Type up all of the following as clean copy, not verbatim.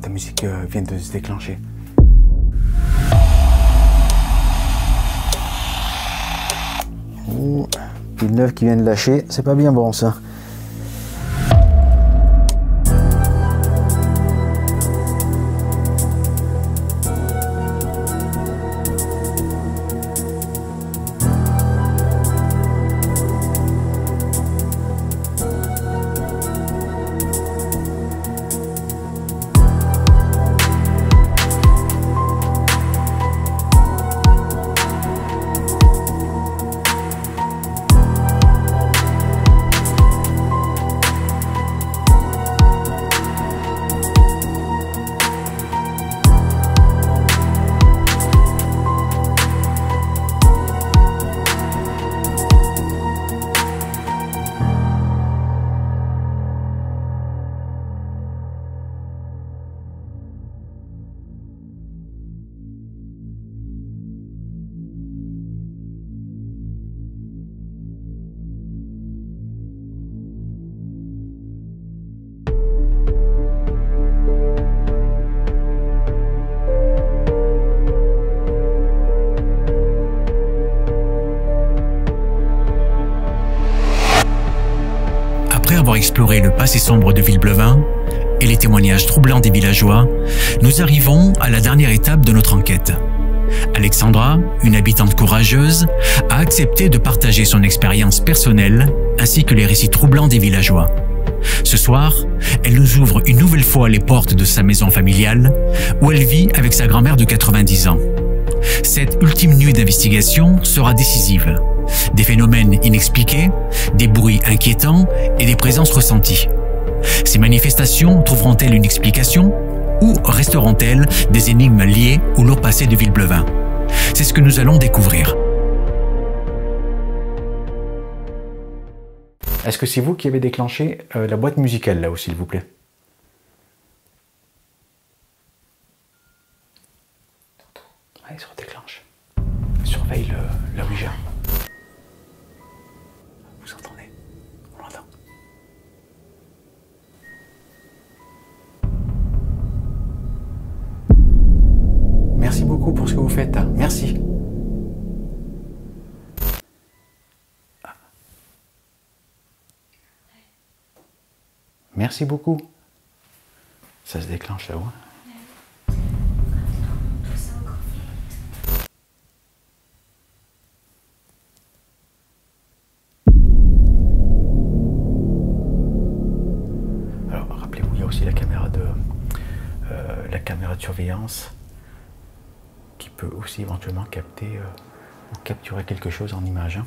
boîte à musique vient de se déclencher. Oh, pile neuve qui vient de lâcher, c'est pas bien bon ça. Après avoir exploré le passé sombre de Villeblevin et les témoignages troublants des villageois, nous arrivons à la dernière étape de notre enquête. Alexandra, une habitante courageuse, a accepté de partager son expérience personnelle ainsi que les récits troublants des villageois. Ce soir, elle nous ouvre une nouvelle fois les portes de sa maison familiale où elle vit avec sa grand-mère de 90 ans. Cette ultime nuit d'investigation sera décisive. Des phénomènes inexpliqués, des bruits inquiétants et des présences ressenties. Ces manifestations trouveront-elles une explication ou resteront-elles des énigmes liées au lourd passé de Villeblevin? C'est ce que nous allons découvrir. Est-ce que c'est vous qui avez déclenché la boîte musicale là-haut, s'il vous plaît? Allez, se redéclenche. Surveille la Ouija. Vous entendez? On l'entend. Merci beaucoup pour ce que vous faites. Merci. Merci beaucoup. Ça se déclenche là-haut. Alors, rappelez-vous, il y a aussi la caméra de surveillance qui peut aussi éventuellement capter ou capturer quelque chose en image.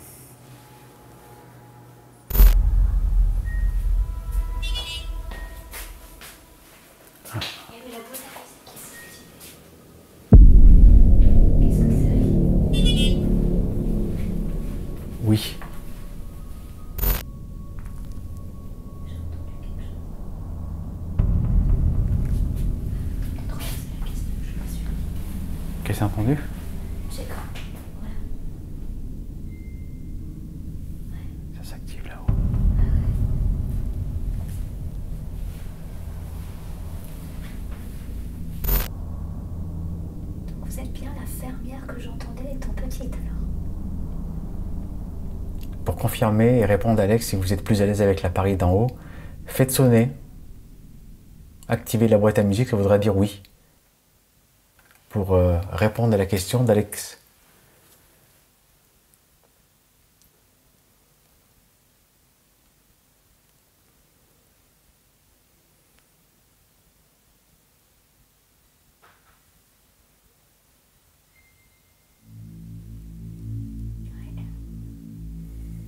Oui. Qu'est-ce que t'as entendu? Ça s'active là-haut. Vous êtes bien la fermière que j'entendais étant petite alors? Pour confirmer et répondre à Alex, si vous êtes plus à l'aise avec l'appareil d'en haut, faites sonner, activez la boîte à musique, ça voudra dire oui. Pour répondre à la question d'Alex.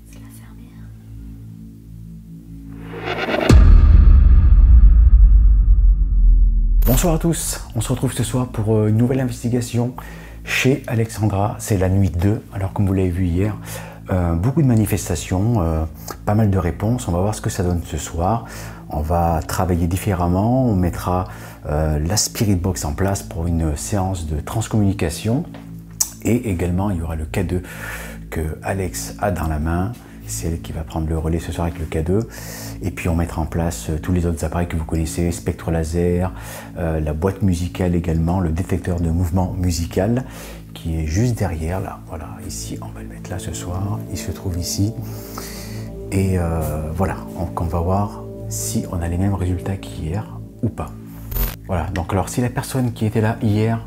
C'est la fermière. Bonsoir à tous, on se retrouve ce soir pour une nouvelle investigation chez Alexandra. C'est la nuit 2, alors comme vous l'avez vu hier, beaucoup de manifestations, pas mal de réponses. On va voir ce que ça donne ce soir. On va travailler différemment, on mettra la Spirit Box en place pour une séance de transcommunication. Et également, il y aura le K2 que Alex a dans la main. c'est elle qui va prendre le relais ce soir avec le K2. Et puis on mettra en place tous les autres appareils que vous connaissez, spectre laser, la boîte musicale également, le détecteur de mouvement musical qui est juste derrière là. Voilà, ici on va le mettre là ce soir, il se trouve ici. Et voilà, donc on va voir si on a les mêmes résultats qu'hier ou pas. Voilà, donc alors si la personne qui était là hier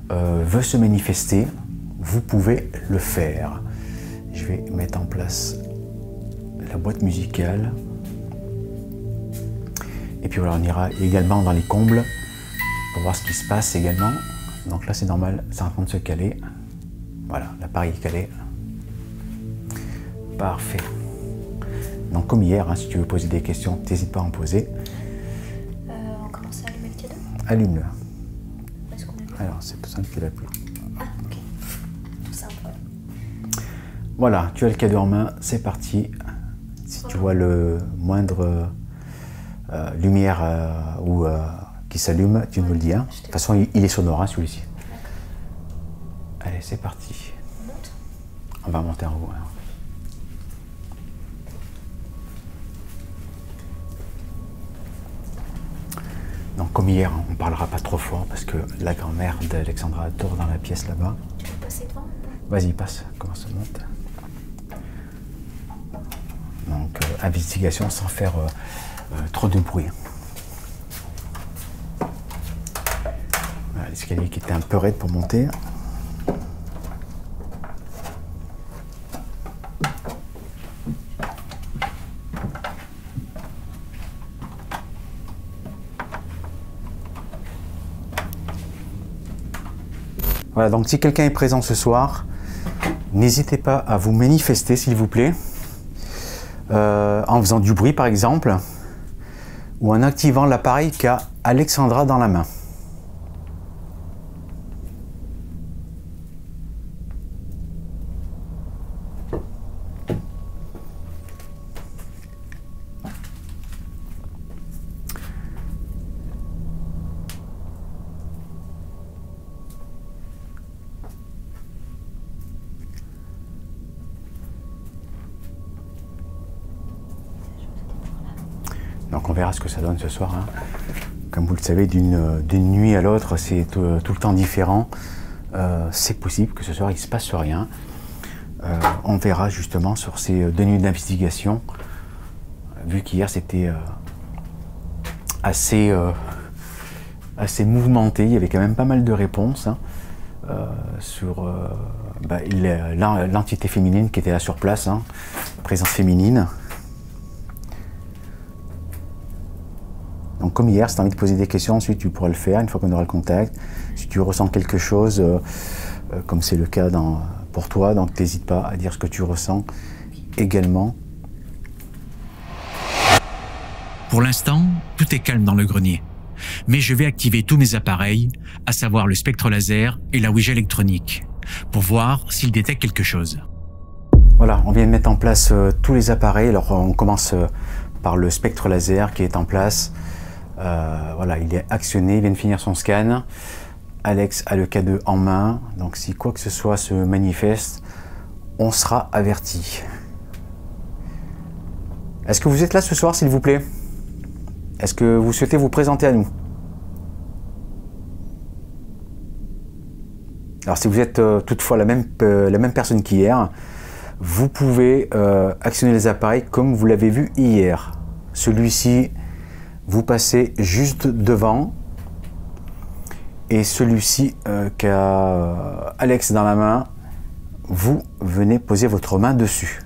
veut se manifester, vous pouvez le faire. Je vais mettre en place la boîte musicale. Et puis voilà, on ira également dans les combles pour voir ce qui se passe également. Donc là c'est normal, c'est en train de se caler. Voilà, l'appareil est calé. Parfait. Donc comme hier, hein, si tu veux poser des questions, n'hésite pas à en poser. On commence à allumer le K2. Allume-le. Est-ce qu'on allume? Alors c'est tout simple que tu l'appuies. Ah, ok. Tout simple. Voilà, tu as le K2 en main, c'est parti. Si tu vois le moindre lumière qui s'allume, tu nous le dis. Hein. De toute façon, il est sonore, hein, celui-ci. Allez, c'est parti. On monte? On va monter en haut. Hein. Donc comme hier, on ne parlera pas trop fort parce que la grand-mère d'Alexandra dort dans la pièce là-bas. Tu veux passer devant? Vas-y, passe. Comment ça monte? Donc, investigation sans faire trop de bruit. Voilà, l'escalier qui était un peu raide pour monter. Voilà, donc si quelqu'un est présent ce soir, n'hésitez pas à vous manifester, s'il vous plaît, en faisant du bruit par exemple, ou en activant l'appareil qu'a Alexandra dans la main. Donc on verra ce que ça donne ce soir. Hein. Comme vous le savez, d'une nuit à l'autre, c'est tout le temps différent. C'est possible que ce soir il ne se passe rien. On verra justement sur ces 2 nuits d'investigation. Vu qu'hier c'était assez mouvementé, il y avait quand même pas mal de réponses hein, sur l'entité féminine qui était là sur place, hein, présence féminine. Donc comme hier, si tu as envie de poser des questions, ensuite tu pourras le faire une fois qu'on aura le contact. Si tu ressens quelque chose, comme c'est le cas pour toi, donc n'hésite pas à dire ce que tu ressens également. Pour l'instant, tout est calme dans le grenier. Mais je vais activer tous mes appareils, à savoir le spectre laser et la Ouija électronique, pour voir s'ils détectent quelque chose. Voilà, on vient de mettre en place tous les appareils. Alors on commence par le spectre laser qui est en place. Voilà, il est actionné, il vient de finir son scan. Alex a le K2 en main, donc si quoi que ce soit se manifeste, on sera averti. Est-ce que vous êtes là ce soir, s'il vous plaît? Est-ce que vous souhaitez vous présenter à nous? Alors si vous êtes toutefois la même personne qu'hier, vous pouvez actionner les appareils comme vous l'avez vu hier. Celui-ci, vous passez juste devant, et celui-ci qu'a Alex dans la main, vous venez poser votre main dessus.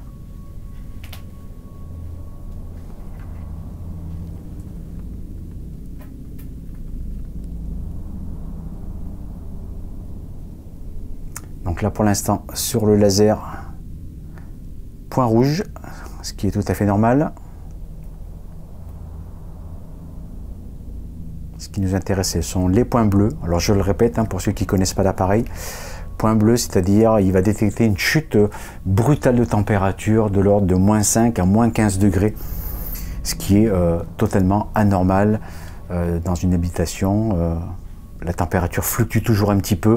Donc là pour l'instant sur le laser, point rouge, ce qui est tout à fait normal. Ce qui nous intéresse, ce sont les points bleus. Alors je le répète, hein, pour ceux qui ne connaissent pas l'appareil, point bleu, c'est-à-dire il va détecter une chute brutale de température de l'ordre de -5 à -15 degrés, ce qui est totalement anormal dans une habitation. La température fluctue toujours un petit peu,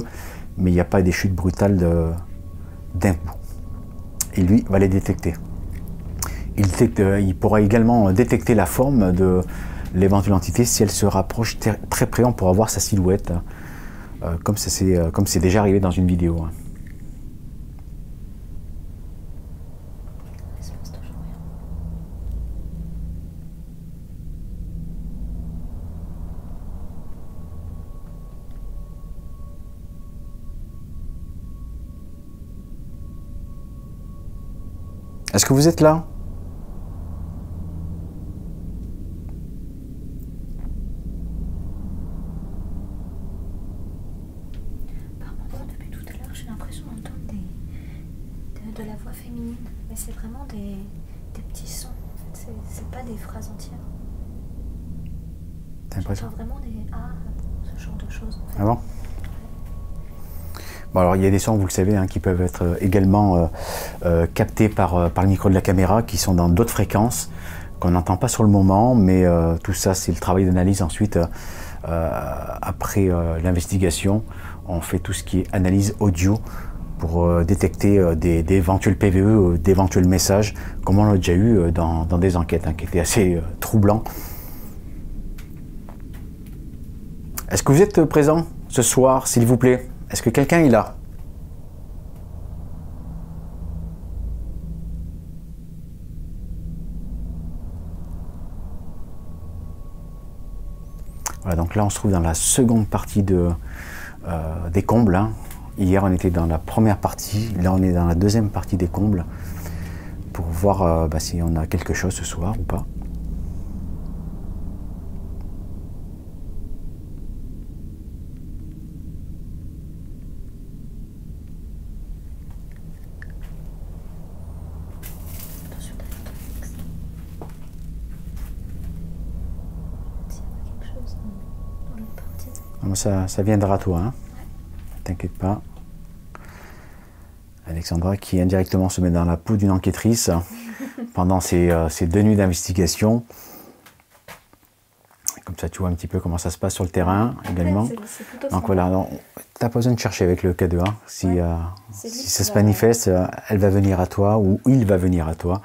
mais il n'y a pas des chutes brutales d'un coup. Et lui va les détecter. il pourra également détecter la forme de l'éventuelle entité si elle se rapproche très près. On pourra voir sa silhouette, comme c'est déjà arrivé dans une vidéo. Est-ce que vous êtes là? Par moment, depuis tout à l'heure, j'ai l'impression d'entendre de la voix féminine. Mais c'est vraiment des petits sons. En fait, c'est pas des phrases entières. T'as l'impression? J'entends vraiment des ah, ce genre de choses. En fait. Ah bon? Bon, alors il y a des sons, vous le savez, hein, qui peuvent être également captés par le micro de la caméra, qui sont dans d'autres fréquences, qu'on n'entend pas sur le moment, mais tout ça c'est le travail d'analyse ensuite. Après l'investigation, on fait tout ce qui est analyse audio pour détecter d'éventuels PVE, d'éventuels messages, comme on l'a déjà eu dans des enquêtes hein, qui étaient assez troublants. Est-ce que vous êtes présent ce soir, s'il vous plaît? Est-ce que quelqu'un est là? Voilà, donc là on se trouve dans la seconde partie des combles. Hein. Hier on était dans la première partie, là on est dans la deuxième partie des combles pour voir si on a quelque chose ce soir ou pas. Ça viendra à toi, hein. T'inquiète pas. Alexandra qui indirectement se met dans la peau d'une enquêtrice pendant ces 2 nuits d'investigation. Comme ça tu vois un petit peu comment ça se passe sur le terrain également. C'est donc voilà, tu n'as pas besoin de chercher avec le K2. Hein. Si ça se manifeste, elle va venir à toi ou il va venir à toi.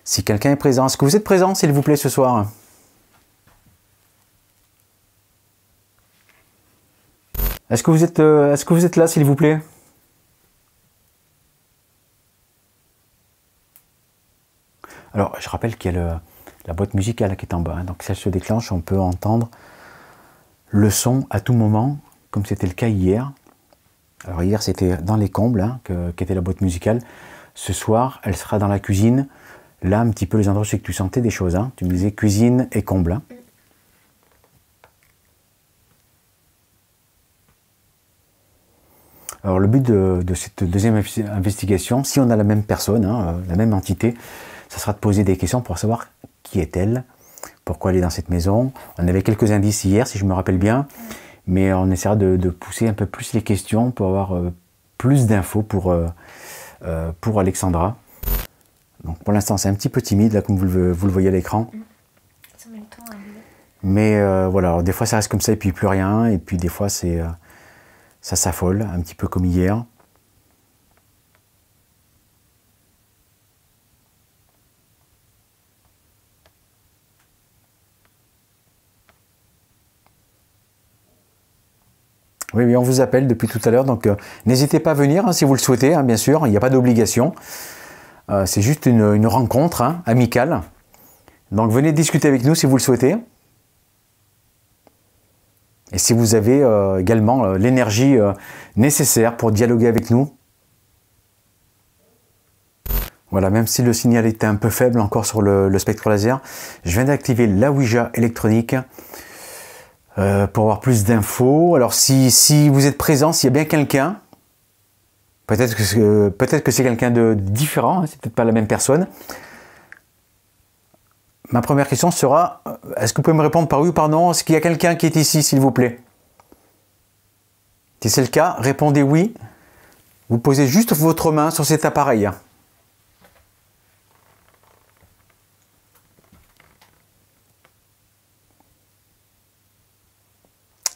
Si quelqu'un est présent, est-ce que vous êtes présent s'il vous plaît ce soir? Est-ce que vous êtes là, s'il vous plaît? Alors, je rappelle qu'il y a la boîte musicale qui est en bas. Hein, donc, si elle se déclenche, on peut entendre le son à tout moment, comme c'était le cas hier. Alors, hier, c'était dans les combles, hein, qu'était la boîte musicale. Ce soir, elle sera dans la cuisine. Là, un petit peu les endroits où tu sentais des choses. Hein. Tu me disais cuisine et comble. Hein. Alors le but de cette deuxième investigation, si on a la même personne, hein, la même entité, ça sera de poser des questions pour savoir qui est-elle, pourquoi elle est dans cette maison. On avait quelques indices hier, si je me rappelle bien, mais on essaiera de pousser un peu plus les questions pour avoir plus d'infos pour Alexandra. Donc pour l'instant, c'est un petit peu timide, là, comme vous le voyez à l'écran. Ça met le temps à arriver. Mais voilà, alors, des fois ça reste comme ça et puis plus rien, et puis des fois ça s'affole, un petit peu comme hier. Oui, on vous appelle depuis tout à l'heure, donc n'hésitez pas à venir hein, si vous le souhaitez, hein, bien sûr, il n'y a pas d'obligation. C'est juste une rencontre hein, amicale. Donc venez discuter avec nous si vous le souhaitez. Et si vous avez également l'énergie nécessaire pour dialoguer avec nous. Voilà, même si le signal était un peu faible encore sur le spectre laser, je viens d'activer la Ouija électronique pour avoir plus d'infos. Alors si vous êtes présent, s'il y a bien quelqu'un, peut-être que c'est quelqu'un de différent, hein, c'est peut-être pas la même personne. Ma première question sera, est-ce que vous pouvez me répondre par oui ou par non? Est-ce qu'il y a quelqu'un qui est ici, s'il vous plaît? Si c'est le cas, répondez oui. Vous posez juste votre main sur cet appareil.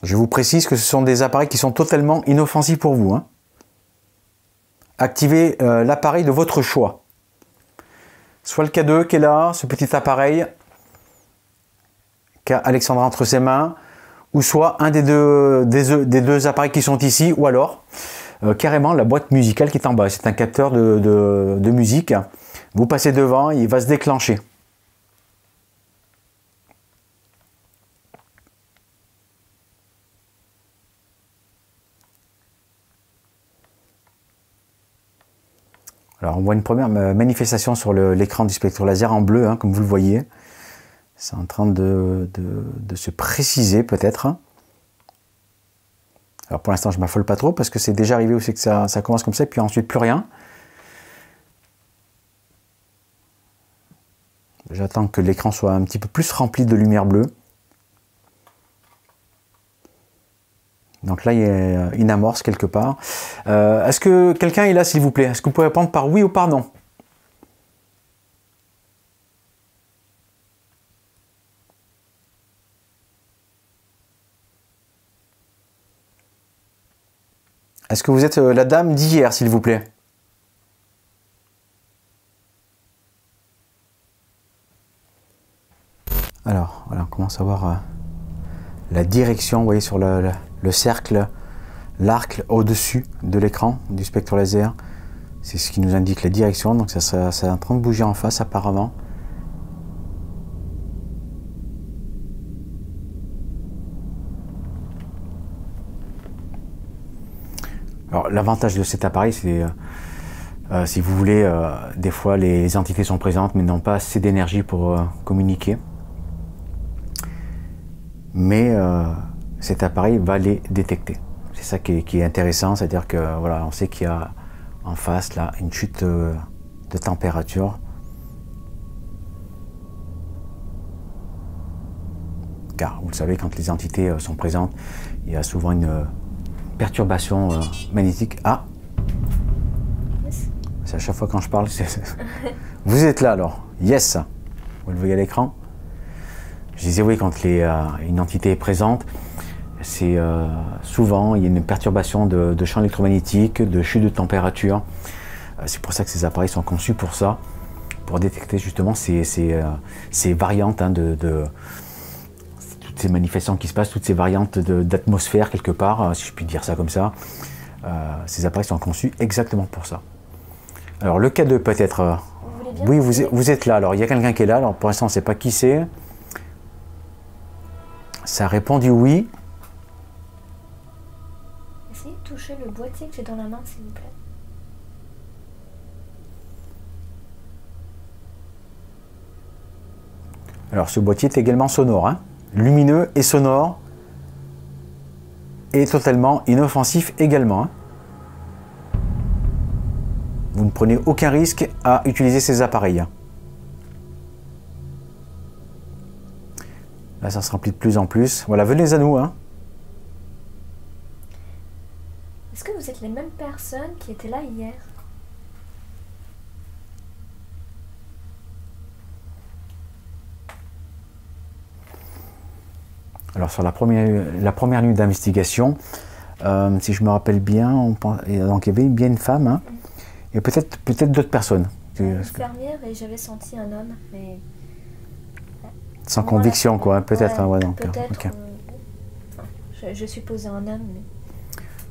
Je vous précise que ce sont des appareils qui sont totalement inoffensifs pour vous. Hein. Activez l'appareil de votre choix. soit le K2 qui est là, ce petit appareil qu'a Alexandra entre ses mains, ou soit un des deux appareils qui sont ici, ou alors carrément la boîte musicale qui est en bas. C'est un capteur de musique. Vous passez devant, il va se déclencher. Alors on voit une première manifestation sur l'écran du spectrolaser en bleu, hein, comme vous le voyez. C'est en train de se préciser peut-être. Alors pour l'instant je ne m'affole pas trop parce que c'est déjà arrivé aussi que ça commence comme ça et puis ensuite plus rien. J'attends que l'écran soit un petit peu plus rempli de lumière bleue. Donc là, il y a une amorce quelque part. Est-ce que quelqu'un est là, s'il vous plaît? Est-ce que vous pouvez répondre par oui ou par non? Est-ce que vous êtes la dame d'hier, s'il vous plaît? Alors, voilà, on commence à voir la direction, vous voyez, sur le cercle, l'arc au-dessus de l'écran du spectrolaser. C'est ce qui nous indique la direction, donc ça est en train de bouger en face apparemment. Alors l'avantage de cet appareil, c'est si vous voulez, des fois les entités sont présentes mais n'ont pas assez d'énergie pour communiquer. Mais cet appareil va les détecter. C'est ça qui est intéressant, c'est-à-dire que voilà, on sait qu'il y a en face là une chute de température. Car vous le savez, quand les entités sont présentes, il y a souvent une perturbation magnétique. Ah, c'est à chaque fois quand je parle. Vous êtes là alors. Yes. Vous le voyez à l'écran. Je disais oui, quand une entité est présente, c'est souvent il y a une perturbation de champ électromagnétique, de chute de température. C'est pour ça que ces appareils sont conçus pour ça, pour détecter justement ces variantes hein, toutes ces manifestations qui se passent, toutes ces variantes d'atmosphère quelque part, si je puis dire ça comme ça. Ces appareils sont conçus exactement pour ça. Alors le K2 peut-être. Oui, vous êtes là. Alors il y a quelqu'un qui est là. Alors pour l'instant on ne sait pas qui c'est. Ça a répondu oui. Essayez de toucher le boîtier que j'ai dans la main, s'il vous plaît. Alors ce boîtier est également sonore, hein, lumineux et sonore, et totalement inoffensif également. Hein. Vous ne prenez aucun risque à utiliser ces appareils. Hein. Là, ça se remplit de plus en plus. Voilà, venez à nous. Hein. Est-ce que vous êtes les mêmes personnes qui étaient là hier? Alors, sur la première nuit d'investigation, si je me rappelle bien, donc il y avait bien une femme, hein, et peut-être d'autres personnes. Une fermière et j'avais senti un homme, mais... Sans conviction, quoi, peut-être. Ouais, ouais, peut-être. Okay. Je supposais un homme, mais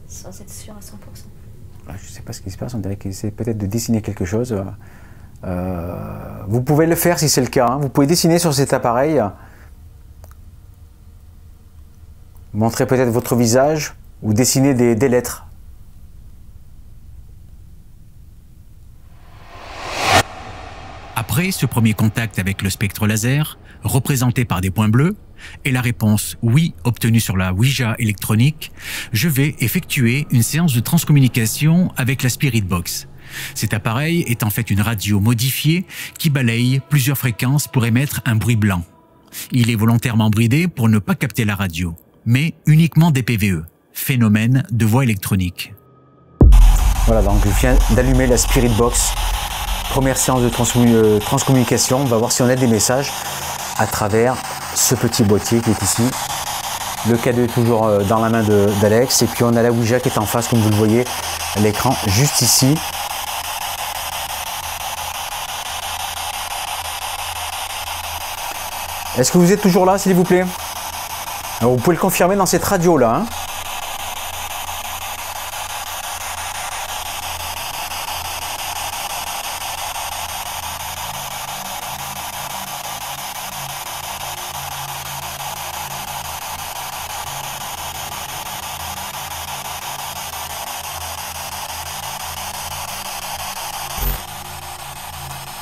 sans être sûr à 100%. Je ne sais pas ce qui se passe, on dirait qu'il essaie peut-être de dessiner quelque chose. Vous pouvez le faire si c'est le cas. Hein. Vous pouvez dessiner sur cet appareil. Montrez peut-être votre visage ou dessiner des lettres. Après ce premier contact avec le spectre laser, représenté par des points bleus, et la réponse oui obtenue sur la Ouija électronique, je vais effectuer une séance de transcommunication avec la Spirit Box. Cet appareil est en fait une radio modifiée qui balaye plusieurs fréquences pour émettre un bruit blanc. Il est volontairement bridé pour ne pas capter la radio, mais uniquement des PVE, phénomène de voix électronique. Voilà, donc je viens d'allumer la Spirit Box. Première séance de transcommunication. On va voir si on a des messages à travers ce petit boîtier qui est ici. Le K2 est toujours dans la main d'Alex. Et puis on a la Ouija qui est en face, comme vous le voyez, à l'écran, juste ici. Est-ce que vous êtes toujours là, s'il vous plaît? Alors, vous pouvez le confirmer dans cette radio-là. Hein.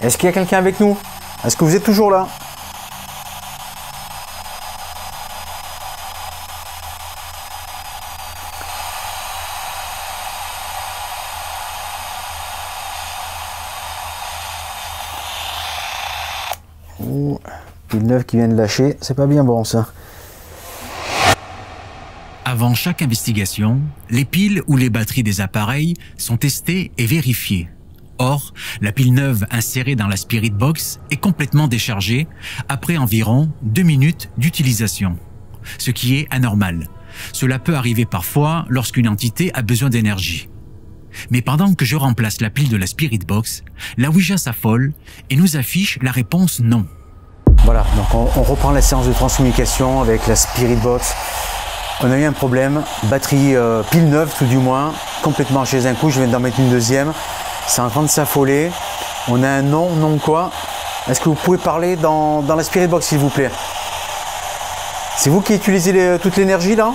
Est-ce qu'il y a quelqu'un avec nous? Est-ce que vous êtes toujours là? Oh, pile neuve qui vient de lâcher, c'est pas bien bon ça. Avant chaque investigation, les piles ou les batteries des appareils sont testées et vérifiées. Or, la pile neuve insérée dans la Spirit Box est complètement déchargée après environ 2 minutes d'utilisation, ce qui est anormal. Cela peut arriver parfois lorsqu'une entité a besoin d'énergie. Mais pendant que je remplace la pile de la Spirit Box, la Ouija s'affole et nous affiche la réponse non. Voilà, donc on reprend la séance de transcommunication avec la Spirit Box. On a eu un problème, batterie pile neuve tout du moins, complètement chez un coup, je viens d'en mettre une deuxième. C'est en train de s'affoler. On a un nom, non quoi? Est-ce que vous pouvez parler dans la Spirit Box, s'il vous plaît? C'est vous qui utilisez toute l'énergie là?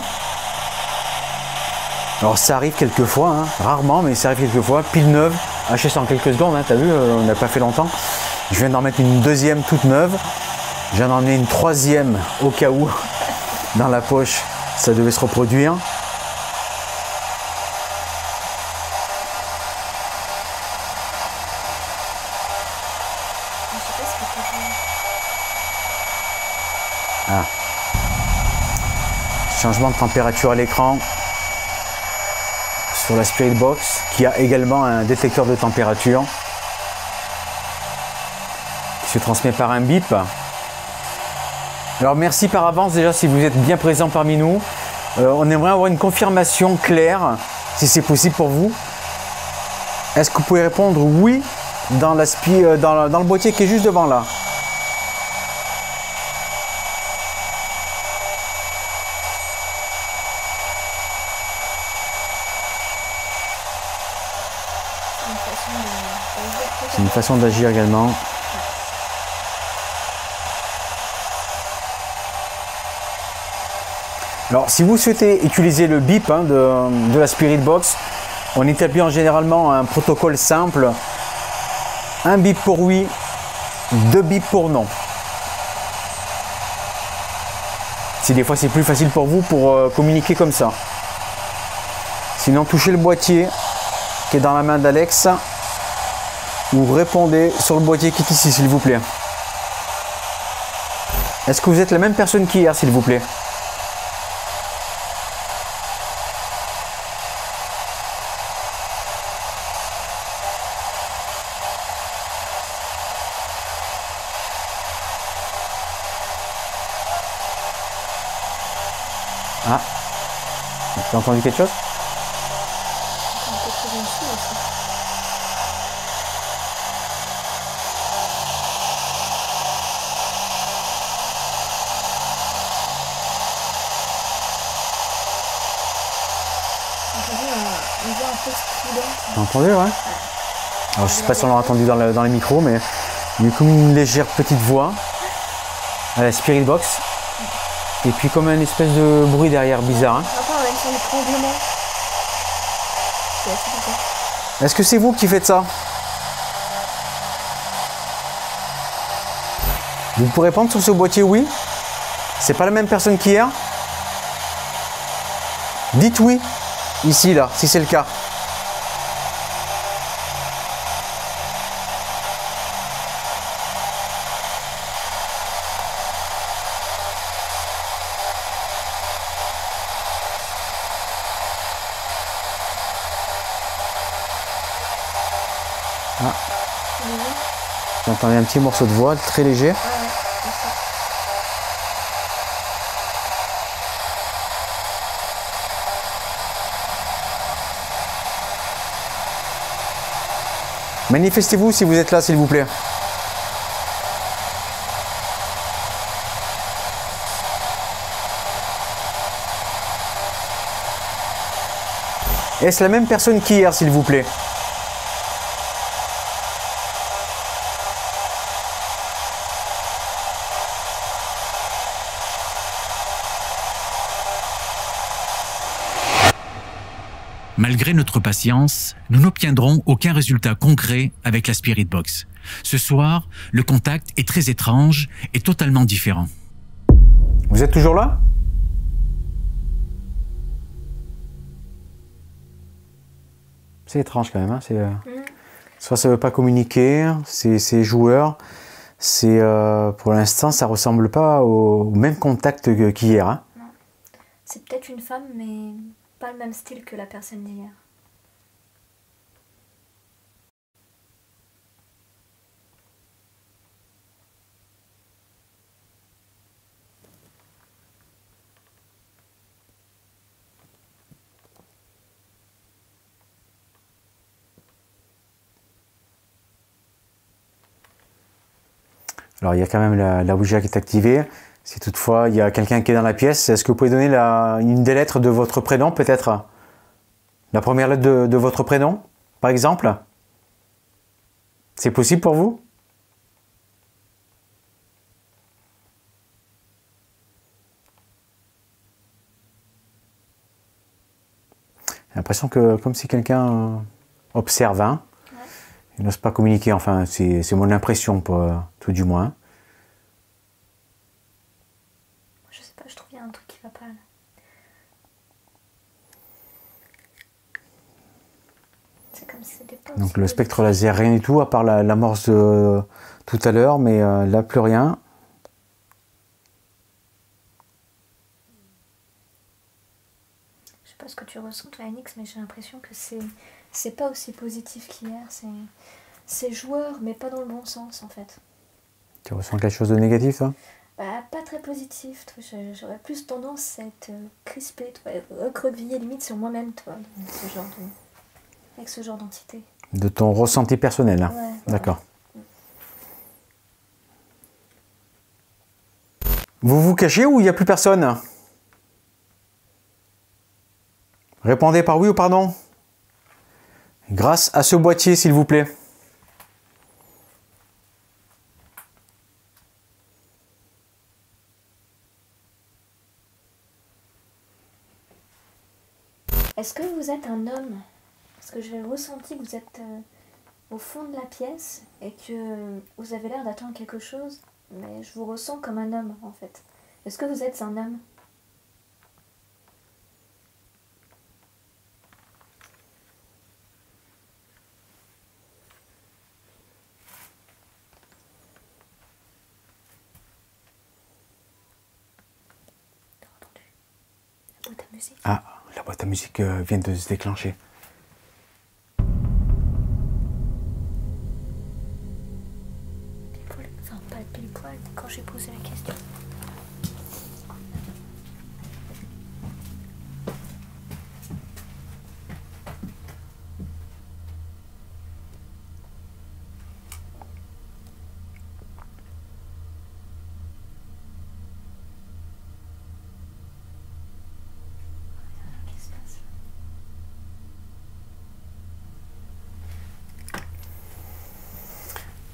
Alors ça arrive quelquefois, hein, rarement, mais ça arrive quelquefois. Pile neuve, achète en quelques secondes, hein, t'as vu, on n'a pas fait longtemps. Je viens d'en mettre une deuxième toute neuve. Je viens d'en emmener une troisième au cas où, dans la poche, ça devait se reproduire. Ah. Changement de température à l'écran sur la Spirit Box qui a également un détecteur de température qui se transmet par un bip. Alors merci par avance déjà si vous êtes bien présent parmi nous. On aimerait avoir une confirmation claire si c'est possible pour vous. Est-ce que vous pouvez répondre oui dans le boîtier qui est juste devant là? C'est une façon d'agir également. Alors, si vous souhaitez utiliser le bip de la Spirit Box, on établit en généralement un protocole simple. Un bip pour oui, 2 bips pour non. Si des fois c'est plus facile pour vous pour communiquer comme ça. Sinon, touchez le boîtier qui est dans la main d'Alex. Ou répondez sur le boîtier qui est ici, s'il vous plaît. Est-ce que vous êtes la même personne qu'hier, s'il vous plaît? Ah, tu as entendu quelque chose? T'as entendu, ouais? Alors je sais pas si on l'a entendu dans les micros, mais il y a comme une légère petite voix à la Spirit Box. Et puis comme une espèce de bruit derrière bizarre. Hein. Est-ce que c'est vous qui faites ça? Vous pourrez répondre sur ce boîtier oui? C'est pas la même personne qu'hier? Dites oui, ici là, si c'est le cas. Ah. Vous entendez un petit morceau de voix très léger. Manifestez-vous si vous êtes là, s'il vous plaît. Est-ce la même personne qu'hier, s'il vous plaît? Malgré notre patience, nous n'obtiendrons aucun résultat concret avec la Spirit Box. Ce soir, le contact est très étrange et totalement différent. Vous êtes toujours là? C'est étrange quand même. Hein? Soit ça ne veut pas communiquer, c'est joueur. Pour l'instant, ça ne ressemble pas au même contact qu'hier. Hein? Non. C'est peut-être une femme, mais pas le même style que la personne d'hier. Alors il y a quand même la Ouija qui est activée. Si toutefois il y a quelqu'un qui est dans la pièce, est-ce que vous pouvez donner une des lettres de votre prénom peut-être? La première lettre de votre prénom, par exemple? C'est possible pour vous? J'ai l'impression que comme si quelqu'un observe, hein? Ouais. Il n'ose pas communiquer, enfin c'est mon impression, tout du moins. Je sais pas, je trouve qu'il y a un truc qui va pas là. C'est comme si c'était pas. Donc le spectre laser, rien du tout, à part l'amorce de tout à l'heure, mais là plus rien. Je sais pas ce que tu ressens toi, Anix, mais j'ai l'impression que c'est pas aussi positif qu'hier. C'est joueur, mais pas dans le bon sens en fait. Tu ressens quelque chose de négatif, hein? Bah, pas très positif. J'aurais plus tendance à être crispée, recroquevillée limite sur moi-même, toi, avec ce genre d'entité. De ton ressenti personnel, hein? Ouais, d'accord. Ouais. Vous vous cachez ou il n'y a plus personne? Répondez par oui ou par non. Grâce à ce boîtier, s'il vous plaît. Est-ce que vous êtes un homme? Parce que j'ai ressenti que vous êtes au fond de la pièce et que vous avez l'air d'attendre quelque chose, mais je vous ressens comme un homme en fait. Est-ce que vous êtes un homme? Ah, la boîte à musique vient de se déclencher. Enfin, pas pile poil quand j'ai posé la question.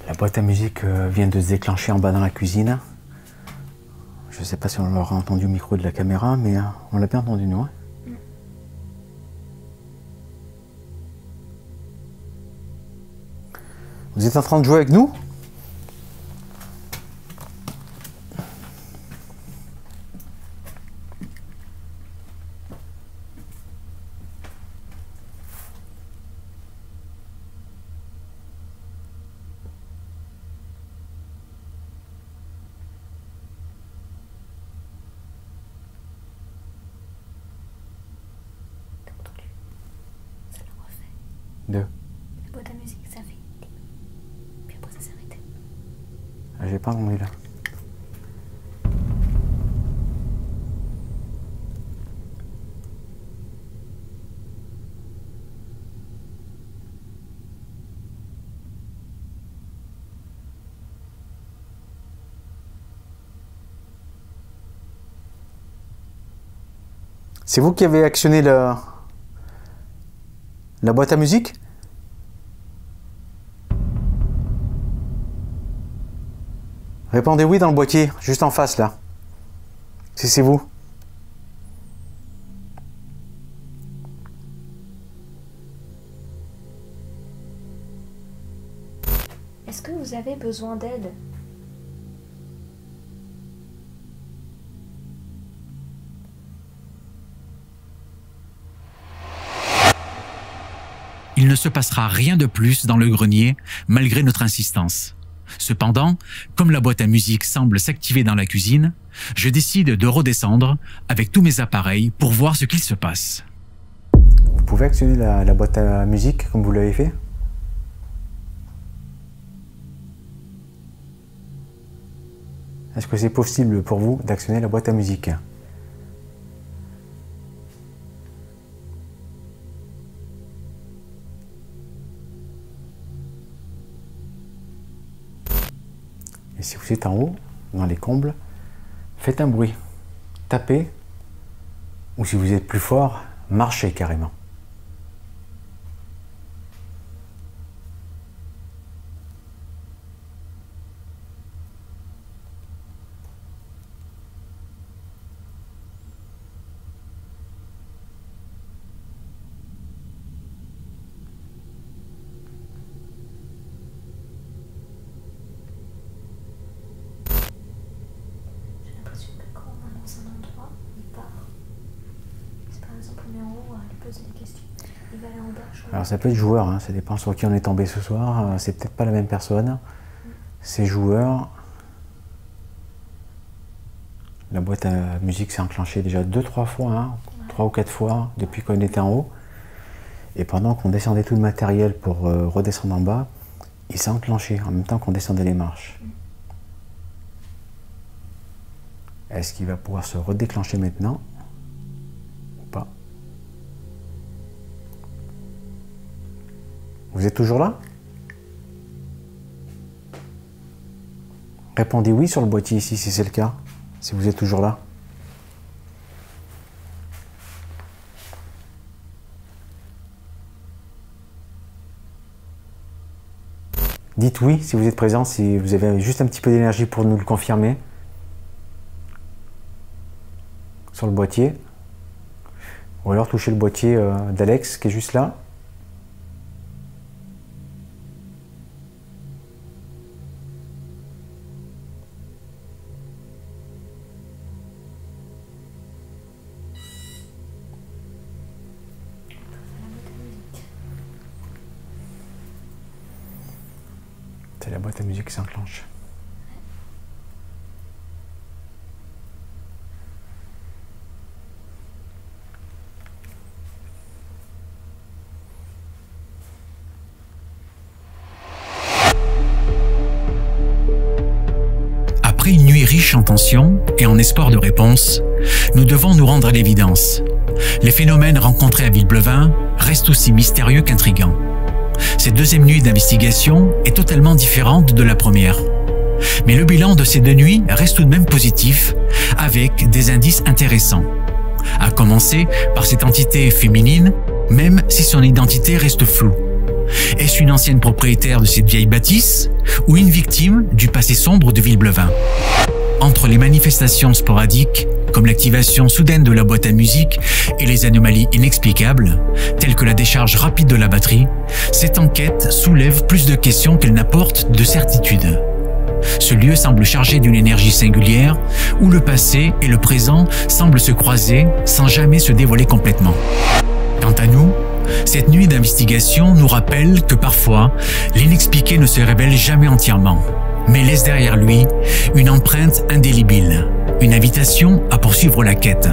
La boîte à musique vient de se déclencher en bas dans la cuisine. Je ne sais pas si on l'aura entendu au micro de la caméra, mais on l'a bien entendu, nous. Hein. Vous êtes en train de jouer avec nous? Deux. La boîte à musique, ça fait. Puis après, ça s'est arrêté. Ah, j'ai pas entendu là. C'est vous qui avez actionné La boîte à musique? Répondez oui dans le boîtier, juste en face là. Si c'est vous. Est-ce que vous avez besoin d'aide? Il ne se passera rien de plus dans le grenier, malgré notre insistance. Cependant, comme la boîte à musique semble s'activer dans la cuisine, je décide de redescendre avec tous mes appareils pour voir ce qu'il se passe. Vous pouvez actionner la boîte à musique comme vous l'avez fait? Est-ce que c'est possible pour vous d'actionner la boîte à musique? Et si vous êtes en haut, dans les combles, faites un bruit, tapez, ou si vous êtes plus fort, marchez carrément. Alors ça peut être joueur, hein, ça dépend sur qui on est tombé ce soir, c'est peut-être pas la même personne, c'est joueur. La boîte à musique s'est enclenchée déjà 2-3 fois, hein, 3 ou 4 fois depuis qu'on était en haut. Et pendant qu'on descendait tout le matériel pour redescendre en bas, il s'est enclenché en même temps qu'on descendait les marches. Est-ce qu'il va pouvoir se redéclencher maintenant ou pas? Vous êtes toujours là? Répondez oui sur le boîtier ici si c'est le cas, si vous êtes toujours là. Dites oui si vous êtes présent, si vous avez juste un petit peu d'énergie pour nous le confirmer. Sur le boîtier. Ou alors touchez le boîtier d'Alex qui est juste là. C'est la boîte à musique qui s'enclenche. Après une nuit riche en tensions et en espoir de réponse, nous devons nous rendre à l'évidence. Les phénomènes rencontrés à Villeblevin restent aussi mystérieux qu'intrigants. Cette deuxième nuit d'investigation est totalement différente de la première. Mais le bilan de ces 2 nuits reste tout de même positif, avec des indices intéressants. À commencer par cette entité féminine, même si son identité reste floue. Est-ce une ancienne propriétaire de cette vieille bâtisse ou une victime du passé sombre de Villeblevin? Entre les manifestations sporadiques, comme l'activation soudaine de la boîte à musique et les anomalies inexplicables, telles que la décharge rapide de la batterie, cette enquête soulève plus de questions qu'elle n'apporte de certitudes. Ce lieu semble chargé d'une énergie singulière, où le passé et le présent semblent se croiser sans jamais se dévoiler complètement. Quant à nous, cette nuit d'investigation nous rappelle que parfois, l'inexpliqué ne se révèle jamais entièrement, mais laisse derrière lui une empreinte indélébile, une invitation à poursuivre la quête.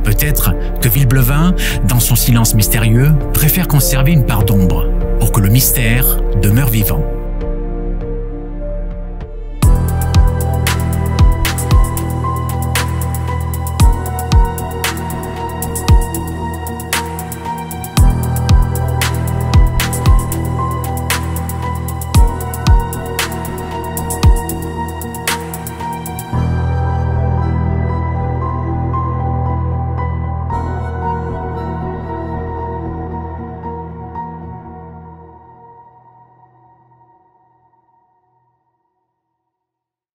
Peut-être que Villeblevin, dans son silence mystérieux, préfère conserver une part d'ombre pour que le mystère demeure vivant.